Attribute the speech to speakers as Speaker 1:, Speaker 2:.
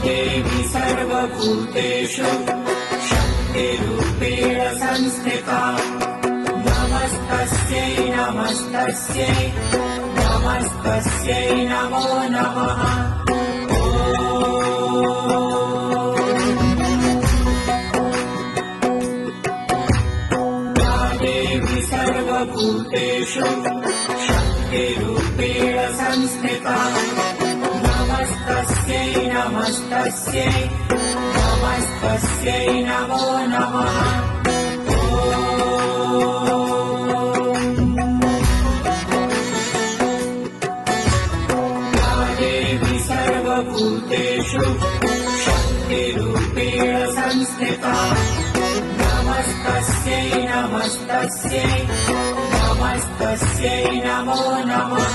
Speaker 1: देवी सर्वभूतेषु शक्तिरूपेण संस्थिता नमस्तस्यै नमस्तस्यै नमस्तस्यै नमो नमः। या देवी सर्वभूतेषु शक्तिरूपेण संस्थिता नमस्तस्यै नमस्तस्यै नमस्तस्यै नमो नमः। या देवी सर्वभूतेषु शक्तिरूपेण संस्थिता नमस्तस्यै नमस्तस्यै नमस्तस्यै नमो नमः।